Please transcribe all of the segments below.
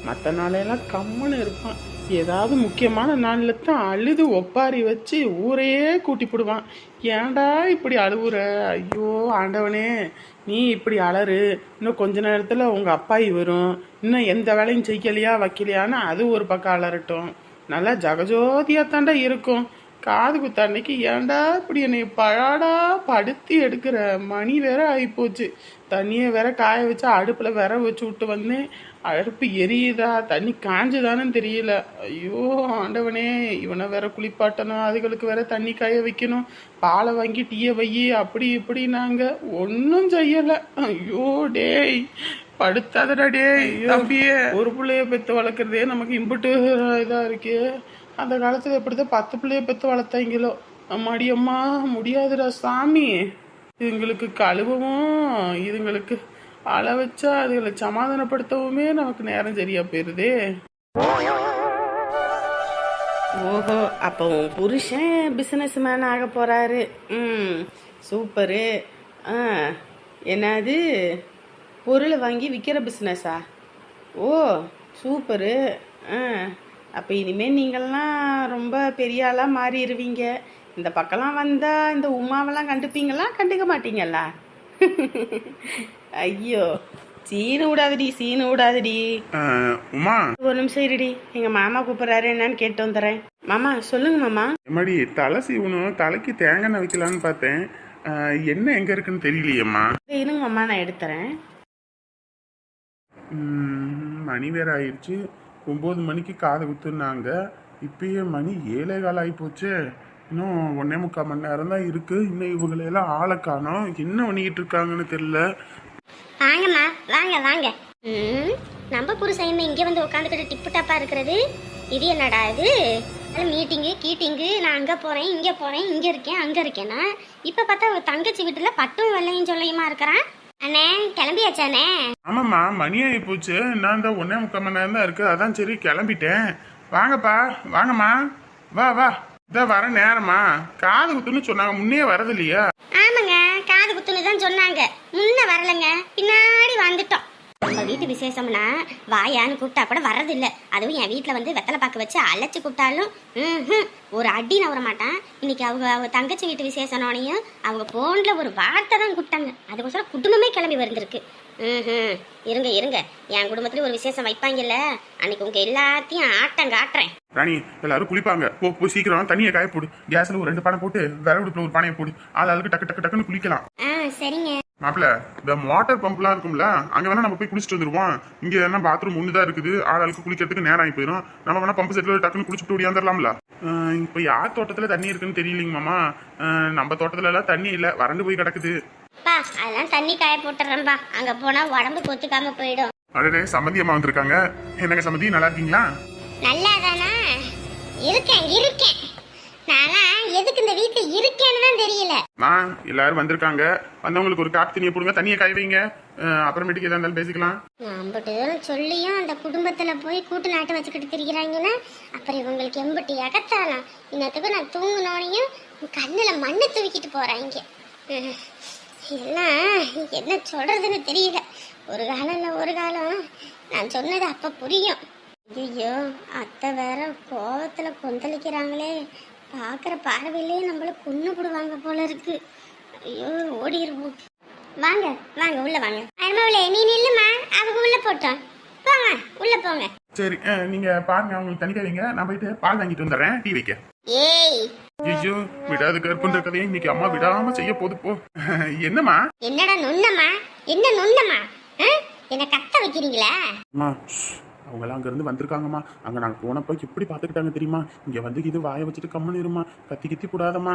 மற்ற நாளையெல்லாம் கம்முன்னு இருப்பான். ஏதாவது முக்கியமான நாளில் தான் அழுது ஒப்பாரி வச்சு ஊரையே கூட்டி போடுவான். ஏன்டா இப்படி அழுவுற? ஐயோ ஆண்டவனே, நீ இப்படி அலறு. இன்னும் கொஞ்ச நேரத்தில் உங்கள் அப்பாயி வரும். இன்னும் எந்த வேலையும் செய்யலையா வைக்கலையான்னு அது ஒரு பக்கம் அலறட்டும். நல்லா ஜகஜோதியாக தாண்டா இருக்கும். காது குத்த அன்னைக்கு ஏன்டா இப்படி என்னை பழாடா படுத்தி எடுக்கிற? மணி வேற ஆகிப்போச்சு. தண்ணியை வேற காய வச்சு அடுப்பில் வேற வச்சு விட்டு வந்தேன். அடுப்பு எரியுதா தண்ணி காஞ்சுதானு தெரியல. ஐயோ ஆண்டவனே, இவனை வேற குளிப்பாட்டணும், அதுகளுக்கு வேற தண்ணி காய வைக்கணும், பாலை வாங்கி டீயை வை, அப்படி இப்படி நாங்கள் ஒன்றும் செய்யலை. ஐயோ டேய், படுத்தாதடா டேய் தம்பியே. ஒரு பிள்ளைய பெற்று வளர்க்குறதே நமக்கு இம்புட்டு இதாக இருக்கு. அந்த காலத்தில் எப்படிதான் 10 பிள்ளைய பெற்று வளர்த்தாங்களோ. அம்மாடி அம்மா, முடியாதுடா சாமி. இதுங்களுக்கு கழுவவும் இதுங்களுக்கு அள வச்சா அதுகளை சமாதானப்படுத்தவுமே நமக்கு நேரம் சரியா போயிருதே. ஓஹோ, அப்போ உன் புருஷன் பிஸ்னஸ் மேன் ஆக போறாரு. சூப்பரு. என்னது, பொருளை வாங்கி விற்கிற பிஸ்னஸா? ஓ சூப்பரு. அப்போ இனிமேல் நீங்கள்லாம் ரொம்ப பெரிய ஆளாக மாறிடுவீங்க. இந்த பக்கம்லாம் வந்தால் இந்த உமாவெல்லாம் கண்டுப்பீங்களா, கண்டுக்க மாட்டீங்களா? ஐயோ, சீனு விடாதடி, சீனு விடாதடி. உமா ஒரு நிமிஷம் இருடி, எங்கள் மாமா கூப்பிட்றாரு, என்னன்னு கேட்டு வந்துடுறேன். மாமா சொல்லுங்க மாமா. எம்மாடி, தலை சீவனும் தலைக்கு தேங்காய் எண்ணெய் வைக்கலான்னு பார்த்தேன். என்ன எங்கே இருக்குன்னு தெரியலையேம்மா. இருங்க மாமா, நான் எடுத்துறேன். மணி வேற ஆயிடுச்சு. 9 மணிக்கு காது குத்துனாங்க. இப்பயே மணி 7:15 ஆகிப்போச்சு. இன்னும் 1.25 மணி நேரம் தான் இருக்கு. இன்னும் இவங்களெல்லாம் ஆளை காணோம். என்ன பண்ணிக்கிட்டு இருக்காங்கன்னு தெரியல. வாங்கம்மா, வாங்க வாங்க. நம்ம புருஷன் இங்கே வந்து உட்காந்துக்கிட்டு டிப்பு டாப்பா இருக்கிறது. இது என்னடா இது? மீட்டிங்கு கீட்டிங்கு, நான் அங்கே போகிறேன் இங்கே போகிறேன், இங்கே இருக்கேன் அங்கே இருக்கேன்னா, இப்போ பார்த்தா ஒரு தங்கச்சி வீட்டில் பட்டும் வெள்ளையும் சொல்லையுமா இருக்கிறான். அண்ணே கிளம்பியாச்சானே? ஆமாம்மா, மணி ஆகி போச்சு. நான் தான் 1.25 மணி நேரம் தான் இருக்கு. அதான் சரி கிளம்பிட்டேன். வாங்கப்பா, வாங்கம்மா, வா வா. இதான் வர நேரமா? காது குத்துன்னு சொன்னாங்க, முன்னே வரது இல்லையா? ஆமாங்க, காது குத்துன்னு தான் சொன்னாங்க. முன்ன வரலைங்க, பின்னாடி வந்துட்டோம். நம்ம வீட்டு விசேஷம்னா வாயான்னு கூப்பிட்டா கூட வர்றதில்லை. அதுவும் என் வீட்டில் வந்து வெத்தலை பாக்கு வச்சு அழைச்சி கூப்பிட்டாலும் ஒரு அடி நவர மாட்டான். இன்னைக்கு அவங்க தங்கச்சி வீட்டு விசேஷனோனையும் அவங்க போனில் ஒரு வார்த்தை தான் கூப்பிட்டாங்க. அதுக்கோசரம் குடும்பமே கிளம்பி வந்திருக்கு. இருங்க இருங்க, என் குடும்பத்துல ஒரு விசேஷம் வைப்பாங்கல்ல, அன்னைக்கு உங்க எல்லாத்தையும் ஆட்டம் காட்டுறேன். ராணி, எல்லாரும் குளிப்பாங்க. போ சீக்கிரம் தண்ணியை காய போடு. கேஸ்ல ஒரு 2 பானை போட்டு விறகுடுப்புல ஒரு பானையை போடு. ஆளுக்கு டக்கு டக்கு டக்குன்னு குளிக்கலாம். சரிங்க மாப்பிள்ள, இந்த வாட்டர் பம்ப்லாம் இருக்கும்ல, அங்க வேணா நம்ம போய் குளிச்சுட்டு வந்துருவோம். இங்க என்ன பாத்ரூம் ஒண்ணுதான் இருக்குது. ஆளுக்கு குளிக்கிறதுக்கு நேரம் ஆகி போயிடும். நம்ம வேணா பம்பு செட்ல டக்குன்னு குளிச்சுட்டு ஓடியாந்துடலாம்ல. இப்ப யார் தோட்டத்துல தண்ணி இருக்குன்னு தெரியலீங்க மாமா. நம்ம தோட்டத்துல எல்லாம் தண்ணி இல்ல, வறண்டு போய் கிடக்குது. அதெல்லாம் தண்ணி காய போட்டுறேன்பா. அங்க போனா உடம்பு கொத்துக்காம போயிடும். அடடே, சம்மந்தி அம்மா வந்திருக்காங்க. என்னங்க சம்மந்தி, நல்லா இருக்கீங்களா? நல்லாதானா இருக்கேன் இருக்கேன். நானா எதுக்கு இந்த வீட்டுல இருக்கேன்னு தான் தெரியல. எல்லாரும் வந்திருக்காங்க. வந்தவங்களுக்கு ஒரு காப்பி தண்ணியை போடுங்க, தண்ணியை காய வைங்க. அப்புறமேட்டுக்கு எதா இருந்தாலும் பேசிக்கலாம். அம்பட்டு சொல்லியும் அந்த குடும்பத்துல போய் கூட்டு நாட்டு வச்சுக்கிட்டு திரிகிறாங்கன்னா அப்புறம் இவங்களுக்கு எம்பட்டு எகத்தாலாம். இன்னத்துக்கு நான் தூங்கினோனையும் கண்ணுல மண்ணை தூக்கிட்டு போறாங்க. எல்லாம் என்ன சொல்றதுன்னு தெரியல. ஒரு காலம் இல்ல ஒரு காலம் நான் சொன்னது அப்ப புரியும். ஐயோ, அத்தை வேற கோவத்துல கொந்தளிக்கிறாங்களே. பாக்குற பார்வையிலே நம்மள கொன்னு போடுவாங்க போல இருக்கு. ஐயோ, ஓடிடுவோம். வாங்க வாங்க, உள்ள வாங்க. அருமாவிலே நீ நில்லுமா, அவங்க உள்ள போட்டோம். போங்க உள்ள போங்க. சரி, நீங்க பாருங்க, உங்களுக்கு தண்ணி வைங்க. நான் போயிட்டு பால் வாங்கிட்டு வந்துடுறேன், டீ வைக்க. ஏய் ஐயோ, விடாது கருப்புன்ற கதையை இன்னைக்கு அம்மா விடாம செய்ய போது போ. என்னம்மா? என்னடா நொன்னம்மா, என்ன நொன்னம்மா? என்ன கத்த வைக்கிறீங்களா? அவங்களாம் அங்கேருந்து வந்திருக்காங்கம்மா. அங்கே நாங்கள் போனப்போ எப்படி பார்த்துக்கிட்டாங்க தெரியுமா? இங்கே வந்து இது வாயை வச்சுட்டு கம்மனு இருமா, கத்தி கத்தி கூடாதம்மா.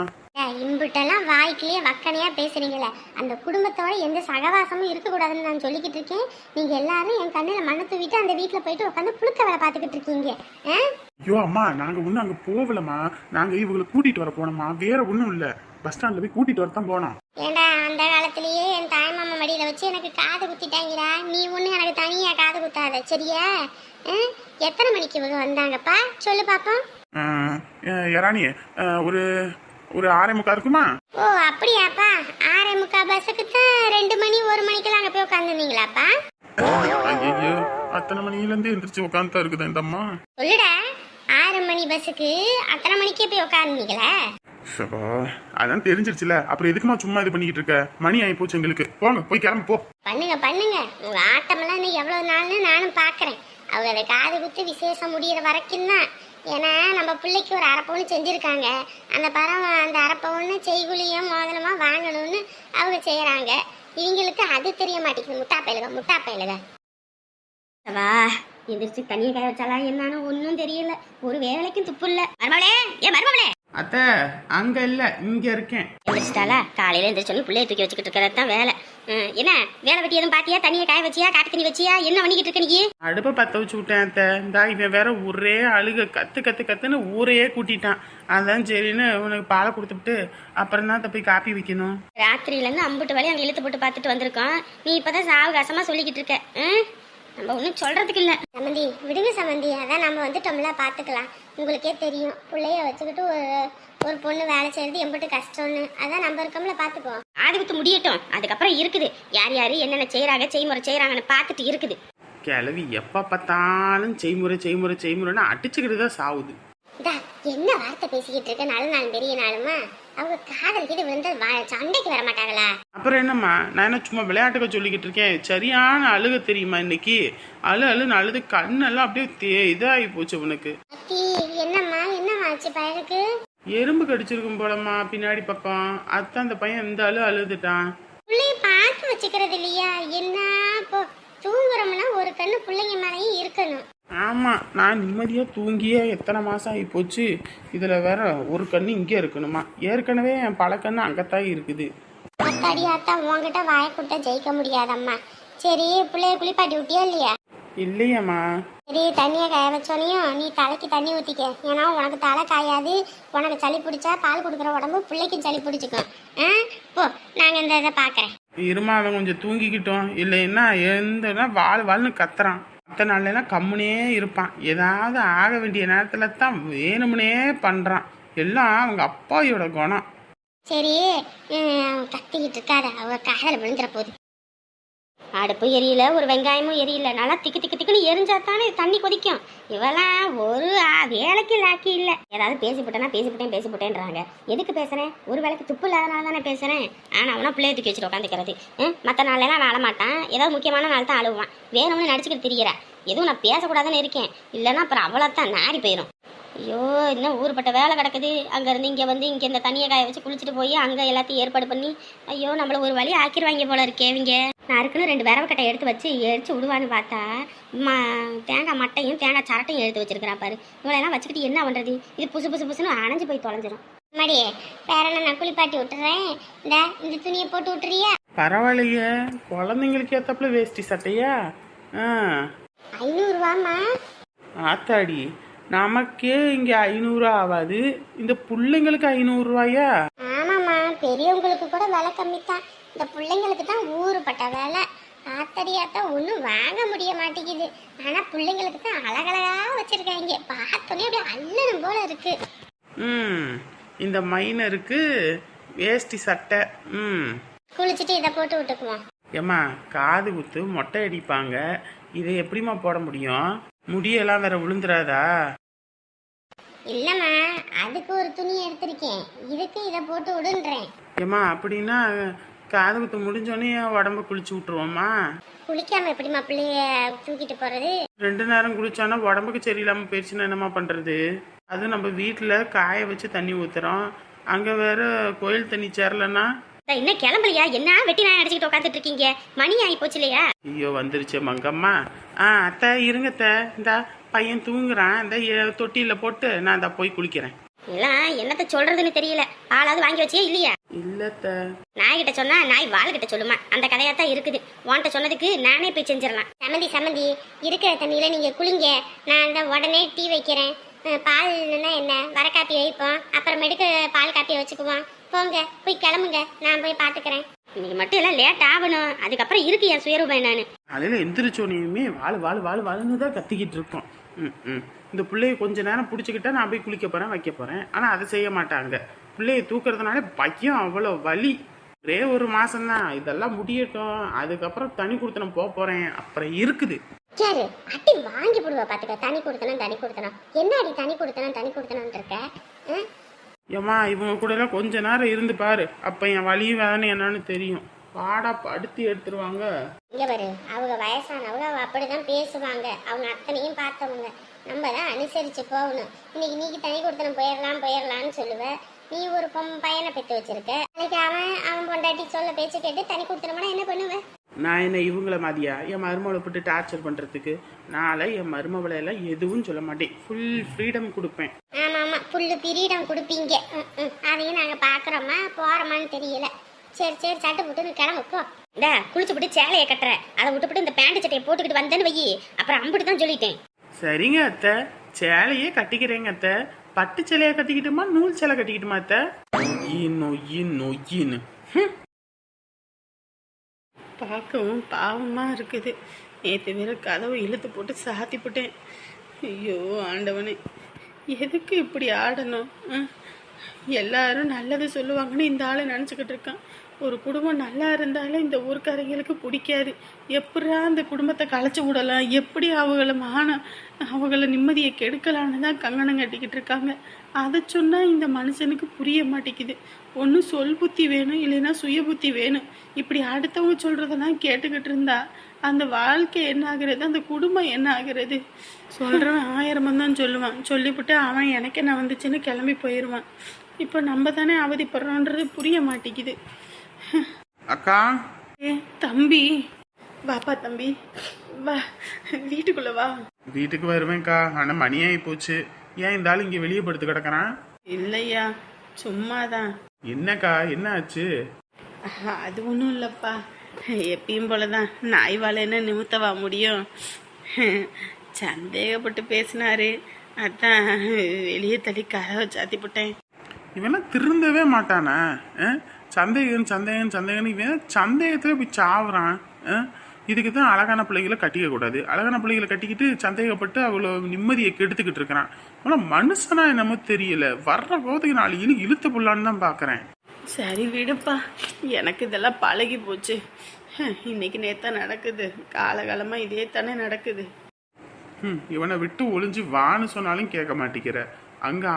இம்புட்டெல்லாம் வாய்க்கிலேயே வக்கனையா பேசுறீங்களே. அந்த குடும்பத்தோட எந்த சகவாசமும் இருக்கக்கூடாதுன்னு நான் சொல்லிக்கிட்டு இருக்கேன். நீங்க எல்லாரும் என் கண்ணில் மண்ணை தூவிட்டு அந்த வீட்டில் போயிட்டு உட்காந்து புழுக்க வேலை பார்த்துக்கிட்டு இருக்கீங்க. ஐயோ அம்மா, நாங்கள் ஒன்றும் அங்கே போகலம்மா. நாங்கள் இவங்களை கூட்டிகிட்டு வர போனோம்மா, வேற ஒன்றும் இல்லை. பஸ் ஸ்டாண்டில் போய் கூட்டிகிட்டு வரத்தான் போனோம். ஏண்டா, அந்த காலத்திலேயே என் தாய்மாமா மடியில் வச்சு எனக்கு காது குத்திட்டாங்கடா. நீ ஒன்று எனக்கு தனியாக காது குத்தாத, சரியா? எத்தனை மணிக்கு இவங்க வந்தாங்கப்பா சொல்லு பாப்போம். யாரானி, ஒரு 6:45 இருக்குமா? ஓ அப்படியாப்பா, 6:45 பஸ்ஸுக்கு தான் 2 மணி 1 மணிக்கெல்லாம் அங்கே போய் உட்காந்துருந்தீங்களாப்பா? ஐயோ அத்தை, அத்தனை மணிலேருந்து எந்திரிச்சு உட்காந்து தான் இருக்குது இந்த அம்மா. சொல்லுடா, 6 மணி பஸ்ஸுக்கு அத்தனை மணிக்கே போய் உட்காந்துங்களா? சபா, அதான் தெரிஞ்சிருச்சுல, அப்புறம் எதுக்குமா சும்மா இது பண்ணிக்கிட்டு இருக்க? மணி ஆகி போச்சு எங்களுக்கு. போங்க, போய் கிளம்பு போ. பண்ணுங்க பண்ணுங்க, உங்க ஆட்டமெல்லாம் இன்னும் எவ்வளவு நாள்னு நானும் பாக்குறேன். அவங்க அதை காது குத்து விசேஷம் முடியிற வரைக்கும் தான். ஏன்னா நம்ம பிள்ளைக்கு ஒரு அரைப்பவுன்னு செஞ்சிருக்காங்க. அந்த பரம் அந்த அரைப்பவுன்னு செய்குலியும் மோதனமா வாங்கணும்னு அவங்க செய்யறாங்க. இவங்களுக்கு அது தெரிய மாட்டேங்குது. முட்டா பயிலுக. வா, எந்திரிச்சு தண்ணியை காய வச்சாலா என்னன்னு ஒன்னும் தெரியல. ஒரு வேலைக்கும் துப்பு இல்ல. மருமவளே அத்தை, அங்க இல்ல, இங்க இருக்கேன். எந்திரிச்சிட்டாலா? காலையில எந்திரிச்சோன்னு பிள்ளைய தூக்கி வச்சுக்கிட்டு இருக்கிறது தான் வேலை. என்ன வேலை வெட்டி எதுவும் பாத்தியா? தண்ணியை காய வச்சியா? காட்டு தண்ணி வச்சியா? என்ன பண்ணிக்கிட்டு இருக்க நீ? அடுப்பை பத்த வச்சு விட்டேன் அத்தை. இந்தா இவன் வேற ஒரே அழுக கத்துன்னு ஊரையே கூட்டிட்டான். அதான் சரின்னு உனக்கு பாலை கொடுத்துட்டு அப்புறம் தான் போய் காப்பி வைக்கணும். ராத்திரியில இருந்து அம்புட்டு வழி அங்க இழுத்து போட்டு பார்த்துட்டு வந்திருக்கோம். நீ இப்பதான் சாவகாசமா சொல்லிக்கிட்டு இருக்க. நம்ம ஒன்றும் சொல்றதுக்கு இல்லை. சமந்தி விடுங்க சமந்தி, அதான் நம்ம வந்துட்டோம்ல, பார்த்துக்கலாம். உங்களுக்கே தெரியும் பிள்ளைய வச்சுக்கிட்டு ஒரு பொண்ணு வேலை செய்யறது எம்பிட்டு கஷ்டம்னு. அதான் நம்ம இருக்கோம்ல, பார்த்துக்கோ. ஆதிக்கத்து முடியட்டும், அதுக்கப்புறம் இருக்குது. யார் யாரு என்னென்ன செய்யறாங்க, செய்முறை செய்யறாங்கன்னு பார்த்துட்டு இருக்குது. கிளவி எப்ப பார்த்தாலும் செய்முறைன்னு அடிச்சுக்கிட்டு தான் சாவுது. என்ன வார்த்தை பேசிக்கிட்டு இருக்க? நல்ல நாள் பெரிய நாளுமா? அவங்க காதல் கிட்ட விழுந்து சண்டைக்கு வர மாட்டாங்களா? அப்புறம் என்னம்மா, நான் என்ன சும்மா விளையாட்டுக்க சொல்லிக்கிட்டு இருக்கேன். சரியான அழுக தெரியுமா இன்னைக்கு? அழுன்னு அழுது கண்ணெல்லாம் அப்படியே இதாகி போச்சு உனக்கு. என்னம்மா ஆச்சு பையனுக்கு? எறும்பு கடிச்சிருக்கும் போலம்மா பின்னாடி பக்கம். அதான் அந்த பையன் இந்த அழுதுட்டான். பிள்ளைய பார்த்து வச்சுக்கிறது இல்லையா? என்ன இப்போ தூங்குறோம்னா ஒரு கண்ணு பிள்ளைங்க மேலேயும் இருக்கணும். ஆமா, நான் நிம்மதியா தூங்கியே எத்தனை மாசம் ஆகி போச்சு. இதுல வேற ஒரு கண்ணு இங்கே இருக்கணுமா? ஏற்கனவே என் பல கண்ணு அங்கத்தான் இருக்குது. அத்தாடி அத்தா, உங்ககிட்ட வாய கொடுத்தா ஜெயிக்க முடியாதம்மா. சரி, பிள்ளைய குளிப்பாட்டி விட்டியா இல்லையா? இல்லையம்மா. சரி, தண்ணியை காய வச்சோனையும் நீ தலைக்கு தண்ணி ஊற்றிக்க. ஏன்னா உனக்கு தலை காயாது. உனக்கு சளி பிடிச்சா பால் கொடுக்குற உடம்பு பிள்ளைக்கும் சளி பிடிச்சிக்கும். போ, நாங்கள் இந்த இதை பார்க்குறேன். இருமா, அவன் கொஞ்சம் தூங்கிக்கிட்டோம். இல்லைன்னா எந்தனா வாழ்னு கத்துறான். மற்ற நாள்லாம் கம்முனே இருப்பான். ஏதாவது ஆக வேண்டிய நேரத்துல தான் வேணும்னே பண்றான். எல்லாம் அவங்க அப்பாயோட குணம். சரி, கத்திக்கிட்டு இருக்காத, அவ காதல விழுந்துற போகுது. அடுப்பு எரியல, ஒரு வெங்காயமும் எரியல. நல்லா திக்குன்னு எரிஞ்சா தானே தண்ணி கொதிக்கும். இவெல்லாம் ஒரு வேலைக்கு லாக்கி இல்லை. ஏதாவது பேசிவிட்டேன்றாங்க. எதுக்கு பேசுறேன்? ஒரு வேலைக்கு துப்பு இல்லாதனால தானே பேசுறேன். ஆனால் அவனா பிள்ளைய தூக்கி வச்சுட்டு உட்காந்துக்கிறது. மற்ற நாள்லாம் வாழ மாட்டான். ஏதாவது முக்கியமான நாள் தான் அழுவான். வேணும்னு நடிச்சுக்கிட்டு திரிகிறா. எதுவும் நான் பேசக்கூடாதுன்னு இருக்கேன். இல்லைன்னா அப்புறம் அவ்வளோத்தான் நாரி போயிடும். ஐயோ, இன்னும் ஊருப்பட்ட வேலை கிடக்குது. அங்கேருந்து இங்கே வந்து இங்கே இந்த தண்ணியை காய வச்சு குளிச்சுட்டு போய் அங்கே எல்லாத்தையும் ஏற்பாடு பண்ணி, ஐயோ நம்மள ஒரு வழி ஆக்கிடுவாங்க போல இருக்கே இவங்க. நான் இருக்குன்னு 2 விரவ கட்டை எடுத்து வச்சு எரிச்சு விடுவான்னு பார்த்தா தேங்காய் மட்டையும் தேங்காய் சரட்டையும் எடுத்து வச்சிருக்கிறா பாரு. இவளெல்லாம் வச்சுக்கிட்டு என்ன பண்ணுறது? இது புசுன்னு அணைஞ்சு போய் தொலைஞ்சிடும். மடியே, வேற நான் குளிப்பாட்டி விட்டுறேன். இந்த துணியை போட்டு விட்டுறியா? பரவாயில்லையே, குழந்தைங்களுக்கு ஏத்தப்பல வேஷ்டி சட்டையா? 500 ரூபாமா? ஆத்தாடி, நமக்கே இங்க 500 ஆகாது, இந்த பிள்ளைங்களுக்கு 500 ரூபாயா? ஆமாம்மா, பெரியவங்களுக்கு கூட விலை கம்மி தான். இந்த பிள்ளைங்களுக்கு தான் ஊருப்பட்ட வேலை. ஆத்தடியாத்தா ஒன்றும் வாங்க முடிய மாட்டேங்குது. ஆனால் பிள்ளைங்களுக்கு தான் அழகழகா வச்சிருக்காங்க. பார்த்தோன்னே அப்படியே அல்லணும் போல இருக்கு. இந்த மைனருக்கு வேஷ்டி சட்டை. குளிச்சுட்டு இதை போட்டு விட்டுக்குவோம். ஏம்மா, காது குத்து மொட்டை அடிப்பாங்க, இதை எப்படிம்மா போட முடியும்? முடியெல்லாம் வேற விழுந்துராதா? இல்லம்மா, அதுக்கு ஒரு துணி எடுத்திருக்கேன். இதுக்கு இதை போட்டு விடுன்றேன். ஏம்மா, அப்படின்னா காது குத்து முடிஞ்சோடனே உடம்ப குளிச்சு விட்டுருவோம்மா. குளிக்காம எப்படிமா பிள்ளைய தூக்கிட்டு போறது? 2 நேரம் குளிச்சானா உடம்புக்கு சரியில்லாம போயிடுச்சுன்னா என்னம்மா பண்றது? அது நம்ம வீட்டுல காய வச்சு தண்ணி ஊத்துறோம். அங்க வேற கோயில் தண்ணி சேரலன்னா இன்னும் கிளம்பலையா? என்ன வெட்டி நான் அடிச்சுக்கிட்டு உட்காந்துட்டு இருக்கீங்க? மணி ஆகி போச்சு இல்லையா? ஐயோ, வந்துருச்சு மங்கம்மா. அத்தை இருங்க அத்தை, இந்த பையன் தூங்குறான். இந்த தொட்டியில போட்டு நான் இந்த போய் குளிக்கிறேன். எல்லாம் என்னத்த சொல்றதுன்னு தெரியல. ஆளாவது வாங்கி வச்சியா இல்லையா? இல்லத்த. நாய் கிட்ட சொன்னா நாய் வாள் கிட்ட சொல்லுமா? அந்த கதையாத்தான் இருக்குது. உன்கிட்ட சொன்னதுக்கு நானே போய் செஞ்சிடலாம். சம்மந்தி இருக்கிற தண்ணியில நீங்க குளிங்க. நான் அந்த உடனே டீ வைக்கிறேன். பால்னா என்ன, வர காப்பி வைப்போம். அப்புறமேட்டுக்கு பால் காப்பி வச்சுக்குவோம். போங்க, போய் கிளம்புங்க, நான் போய் பாத்துக்கிறேன். இன்னைக்கு மட்டும் எல்லாம் லேட் ஆகணும். அதுக்கப்புறம் இருக்கு என் சுயரூபம். நானு அதில் எந்திரிச்சோனையுமே வாழ்னு தான் கத்திக்கிட்டு இருக்கோம். இந்த பிள்ளைய கொஞ்ச நேரம் பிடிச்சிக்கிட்டா நான் போய் குளிக்க போறேன், வைக்க போறேன். ஆனா அதை செய்ய மாட்டாங்க. பிள்ளைய தூக்குறதுனால பையன் அவ்வளோ வலி. ஒரே 1 மாசம்தான், இதெல்லாம் முடியட்டும். அதுக்கப்புறம் தனி கொடுத்து நான் போறேன். அப்புறம் இருக்குது. யாரு அடி வாங்கி போடுவா பாத்துக்க. தனி கொடுத்தனும் என்ன அடி தனி கொடுத்தனும் இருக்க? ஏம்மா இவங்க கூட எல்லாம் கொஞ்ச நேரம் இருந்து பாரு, அப்ப என் வலியும் வேதனை என்னன்னு தெரியும். பாடா படுத்தி எடுத்துருவாங்க. இங்க பாரு, அவங்க வயசானவங்க அப்படிதான் பேசுவாங்க. அவங்க அத்தனையும் பார்த்தவங்க. நம்ம தான் அனுசரிச்சு போகணும். இன்னைக்கு நீக்கு தனி கொடுத்தனும் போயிடலாம்னு சொல்லுவ. நீ ஒரு பையனை பெற்று வச்சிருக்க. நாளைக்கு அவன் பொண்டாட்டி சொல்ல பேச்சு கேட்டு தனி கொடுத்தனோம்னா என்ன பண்ணுவ? நான் என்ன இவங்கள மாதிரியா என் மருமகளை போட்டு டார்ச்சர் பண்றதுக்கு? நாளை என் மருமகளை எல்லாம் எதுவும் சொல்ல மாட்டேன். ஃபுல் ஃப்ரீடம் கொடுப்பேன். ஆமா புல்லு பிரீடம் கொடுப்பீங்க. அதையும் நாங்க பாக்குறோமா போறோமான்னு தெரியல. சரி சட்டை போட்டு கிளம்பு போ. இந்த குளிச்சு போட்டு சேலையை கட்டுற, அதை விட்டுப்பட்டு இந்த பேண்ட் சட்டையை போட்டுக்கிட்டு வந்தேன்னு வை. அப்புறம் அம்பிட்டு தான் சொல்லிட்டேன். சரிங்க அத்தை, சேலையே கட்டிக்கிறேங்க அத்தை. பட்டு சேலையை கட்டிக்கிட்டுமா நூல் சேலை கட்டிக்கிட்டுமா அத்தை? நொய்யின்னு பார்க்கவும் பாவமாக இருக்குது. நேற்று வேற கதவை இழுத்து போட்டு சாத்தி போட்டேன். ஐயோ ஆண்டவனே, எதுக்கு இப்படி ஆடணும்? எல்லாரும் நல்லது சொல்லுவாங்கன்னு இந்த ஆளை நினச்சிக்கிட்டு இருக்கான். ஒரு குடும்பம் நல்லா இருந்தாலும் இந்த ஊர்க்காரங்களுக்கு பிடிக்காது. எப்படா அந்த குடும்பத்தை களைச்சி விடலாம், எப்படி அவங்கள நிம்மதியை கெடுக்கலான்னு தான் கங்கணம் கட்டிக்கிட்டு இருக்காங்க. அதை சொன்னால் இந்த மனுஷனுக்கு புரிய மாட்டேங்குது. ஒன்று சொல் புத்தி வேணும், இல்லைன்னா சுய புத்தி வேணும். இப்படி அடுத்தவங்க சொல்கிறதெல்லாம் கேட்டுக்கிட்டு இருந்தா அந்த வாழ்க்கை என்ன ஆகுறது, அந்த குடும்பம் என்ன ஆகுறது? சொல்கிறவன் 1000 தான் சொல்லுவான். சொல்லிவிட்டு அவன் எனக்கு என்ன வந்துச்சுன்னு கிளம்பி போயிடுவான். இப்போ நம்ம தானே அவதிப்படுறோன்றது புரிய மாட்டேங்குது. அக்கா, தம்பி வாப்பா, தம்பி வா, வீட்டுக்குள்ள வா. வீட்டுக்கு வருவேன்க்கா. ஆனா மணி ஆகி போச்சு. ஏன் இந்த ஆள் இங்க வெளியே படுத்து கிடக்குறான்? இல்லையா, சும்மாதான். என்னக்கா, என்ன ஆச்சு? அது ஒன்றும் இல்லைப்பா, எப்பயும் போலதான். நாய் வாழைன்னு நிமித்தவா முடியும். சந்தேகப்பட்டு பேசினாரு, அதான் வெளியே தள்ளி கதவை சாத்தி போட்டேன். இவன் திருந்தவே மாட்டானா? சந்தேகம் இவன் சந்தேகத்துல போய் சாவுறான். இதுக்கு தான் அழகான பிள்ளைகளை கட்டிக்க கூடாது. அழகான பிள்ளைகளை கட்டிக்கிட்டு சந்தேகப்பட்டு அவ்வளோ நிம்மதியை கெடுத்துக்கிட்டு இருக்கிறான். ஆனால் மனுஷனா என்னமோ தெரியல. வர்ற போதுக்கு 4 இழுத்து புள்ளான்னு தான் பார்க்குறேன். சரி விடுப்பா, எனக்கு இதெல்லாம் பழகி போச்சு. இன்னைக்கு நேத்தா நடக்குது, காலகாலமாக இதே தானே நடக்குது. இவனை விட்டு ஒளிஞ்சு வான்னு சொன்னாலும் கேட்க மாட்டேங்கிற. அங்கே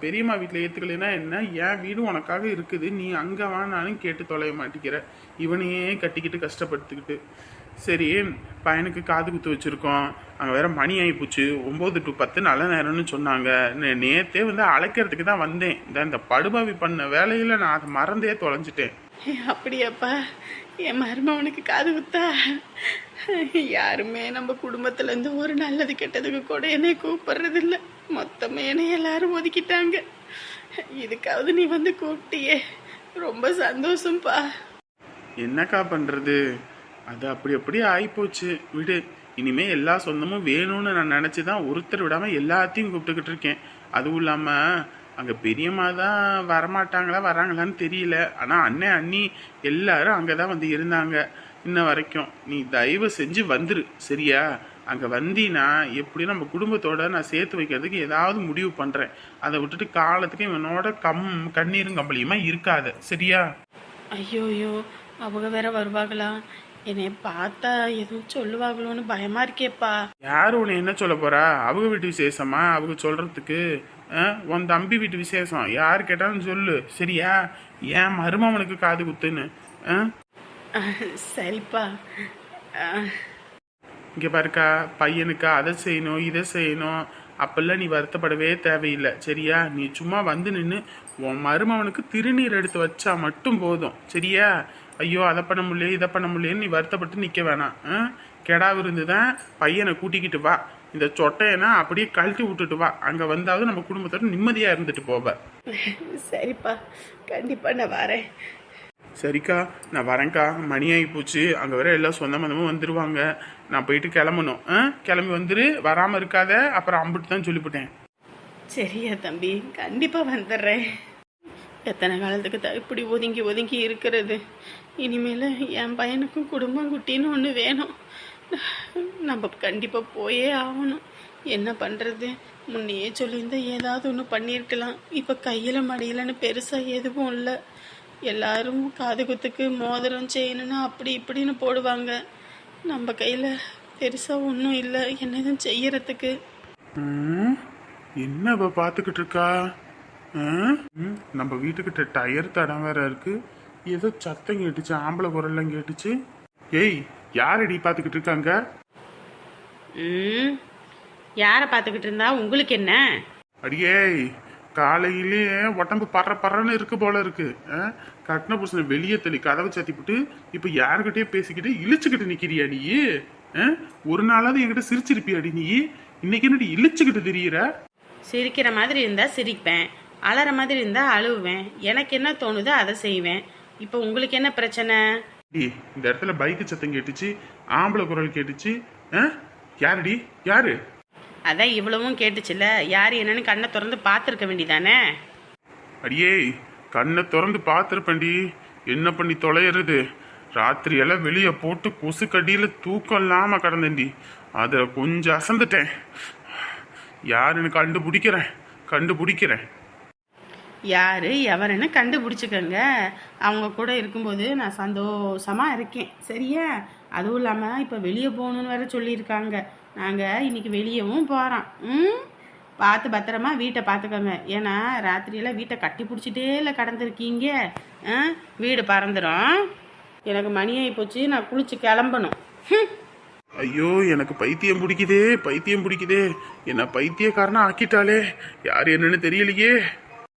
பெரியம்மா வீட்டில் ஏற்றுக்கலைன்னா என்ன, என் வீடும் உனக்காக இருக்குது, நீ அங்கே வானாலும் கேட்டு தொலைய மாட்டேங்கிற. இவனையே கட்டிக்கிட்டு கஷ்டப்படுத்திக்கிட்டு. சரி, பையனுக்கு காது குத்து வச்சுருக்கோம். அங்கே வேற மணி ஆகி போச்சு. 9 to 10 நல்ல நேரம்னு சொன்னாங்க. நேற்றே வந்து அழைக்கிறதுக்கு தான் வந்தேன். இந்த படுபாவி பண்ண வேலையில் நான் அதை மறந்தே தொலைஞ்சிட்டேன். அப்படியாப்பா, என் மருமவனுக்கு காது குத்தா? யாருமே நம்ம குடும்பத்துலேருந்து ஒரு நல்லது கெட்டதுக்கு கூட என்னை கூப்பிடுறதில்ல. மொத்தமே என்னை எல்லாரும் ஒதுக்கிட்டாங்க. இதுக்காவது நீ வந்து கூப்பிட்டியே, ரொம்ப சந்தோஷம்ப்பா. என்னக்கா பண்ணுறது, அது அப்படி ஆகிப்போச்சு. விடு, இனிமே எல்லா சொந்தமும் வேணும்னு நான் நினச்சி தான் ஒருத்தர் விடாமல் எல்லாத்தையும் கூப்பிட்டுக்கிட்டு இருக்கேன். அதுவும் இல்லாமல் அங்கே பெரியம்மா தான் வரமாட்டாங்களா வராங்களான்னு தெரியல. ஆனால் அண்ணன் அண்ணி எல்லாரும் அங்கே தான் வந்து இருந்தாங்க இன்ன வரைக்கும். நீ தயவு செஞ்சு வந்துரு, சரியா? அங்கே வந்தீன்னா எப்படி நம்ம குடும்பத்தோட நான் சேர்த்து வைக்கிறதுக்கு ஏதாவது முடிவு பண்ணுறேன். அதை விட்டுட்டு காலத்துக்கு இவனோட கண்ணீரும் கம்பளியுமா இருக்காது, சரியா? ஐயோயோ, அவங்க வேற வருவாங்களா? என்னை பார்த்தா எதுவும் சொல்லுவாங்களோன்னு பயமா இருக்கேப்பா. யாரு உன்னை என்ன சொல்ல போறா? அவங்க வீட்டு விசேஷமா? அவங்க சொல்றதுக்கு உன் தம்பி வீட்டு விசேஷம். யாரு கேட்டாலும் சொல்லு, சரியா? ஏன் மருமவனுக்கு காது குத்துன்னு. சரிப்பா. இங்க பாருக்கா, பையனுக்கு அதை செய்யணும் இதை செய்யணும் அப்பெல்லாம் நீ வருத்தப்படவே தேவையில்லை, சரியா? நீ சும்மா வந்து நின்று உன் மருமவனுக்கு திருநீர் எடுத்து வச்சா மட்டும் போதும், சரியா? ஐயோ அதை பண்ண முடியல இதை பண்ண முடியலன்னு நீ வருத்தப்பட்டு நிற்க வேணாம். கெடா விருந்து தான், பையனை கூட்டிக்கிட்டு வா. இந்த சொட்டையனா அப்படியே கழட்டி விட்டுட்டு வா. அங்கே வந்தாவது நம்ம குடும்பத்தோட நிம்மதியாக இருந்துட்டு போவ. சரிப்பா, கண்டிப்பாக நான் வரேன். சரிக்கா, நான் வரேன்க்கா. மணி ஆகி போச்சு. அங்கே வர எல்லாம் சொந்த மந்தமும் வந்துடுவாங்க. நான் போயிட்டு கிளம்பணும். கிளம்பி வந்துரு, வராமல் இருக்காத. அப்புறம் அம்பிட்டு தான் சொல்லிவிட்டேன். சரியா தம்பி, கண்டிப்பாக வந்துடுறேன். எத்தனை காலத்துக்கு தான் இப்படி ஒதுங்கி ஒதுங்கி இருக்கிறது? இனிமேல் என் பையனுக்கும் குடும்பம் குட்டின்னு ஒன்று வேணும். நம்ம கண்டிப்பாக போயே ஆகணும். என்ன பண்ணுறது? முன்னையே சொல்லியிருந்தா ஏதாவது ஒன்று பண்ணியிருக்கலாம். இப்போ கையில் மடியிலன்னு பெருசாக எதுவும் இல்லை. எல்லாரும் காது குத்துக்கு மோதிரம் செய்யணும்னா அப்படி இப்படின்னு போடுவாங்க. நம்ம கையில் பெருசாக ஒன்றும் இல்லை என்னதான் செய்யறதுக்கு. ம், என்ன அவ பார்த்துக்கிட்டு இருக்கா? நம்ம வீட்டுக்கிட்ட டயர் தடம் வேற இருக்கு. ஏதோ சத்தம் கேட்டுச்சு, ஆம்பளை குரல்லாம் கேட்டுச்சு. ஏய், யாரடி பார்த்துக்கிட்டு இருக்காங்க? ம் யாரை பார்த்துக்கிட்டு இருந்தா உங்களுக்கு என்ன? அடியே, காலையிலேயே உடம்பு பறன்னு இருக்கு போல இருக்கு. கட்டின புருஷனை வெளியே தள்ளி கதவை சாத்திவிட்டு இப்ப யாருக்கிட்டே பேசிக்கிட்டு இழிச்சுக்கிட்டு நிக்கிறியா நீ? ஒரு நாளாவது என்கிட்ட சிரிச்சிருப்பியாடி நீ? இன்னைக்கு என்னடி இழிச்சுக்கிட்டு திரியிற? சிரிக்கிற மாதிரி இருந்தால் சிரிப்பேன், அலற மாதிரி இருந்தால் அழுவேன். எனக்கு என்ன தோணுதோ அதை செய்வேன். இப்போ உங்களுக்கு என்ன பிரச்சனை? இந்த இடத்துல பைக்கு சத்தம் கேட்டுச்சு, ஆம்பளை குரல் கேட்டுச்சு. யாருடி? யாரு? அதான் இவ்வளவும் கேட்டுச்சுல, யார் என்னன்னு கண்ணை திறந்து பார்த்துருக்க வேண்டியதானே? அடியே, கண்ணை திறந்து பார்த்துருப்பேன்டி. என்ன பண்ணி தொலைகிறது? ராத்திரியெல்லாம் வெளியே போட்டு கொசு கடியில் தூக்கம் இல்லாம கடந்தேன்டி. அதை கொஞ்சம் அசந்துட்டேன். யாருன்னு கண்டுபிடிக்கிறேன். யார் எவருன்னு கண்டுபிடிச்சிக்கங்க. அவங்க கூட இருக்கும்போது நான் சந்தோஷமாக இருக்கேன், சரியா? அதுவும் இல்லாமல் இப்போ வெளியே போகணுன்னு வேற சொல்லியிருக்காங்க. நாங்கள் இன்னைக்கு வெளியவும் போகிறோம். பார்த்து பத்திரமா வீட்டை பார்த்துக்கோங்க. ஏன்னா ராத்திரியெல்லாம் வீட்டை கட்டி பிடிச்சிட்டே இல்லை கடந்திருக்கீங்க. வீடு பறந்துடும். எனக்கு மணியாகி போச்சு, நான் குளிச்சு கிளம்பணும். ஐயோ, எனக்கு பைத்தியம் பிடிக்குதே. என்ன பைத்தியக்காரனா ஆக்கிட்டாலே. யார் என்னன்னு தெரியலையே.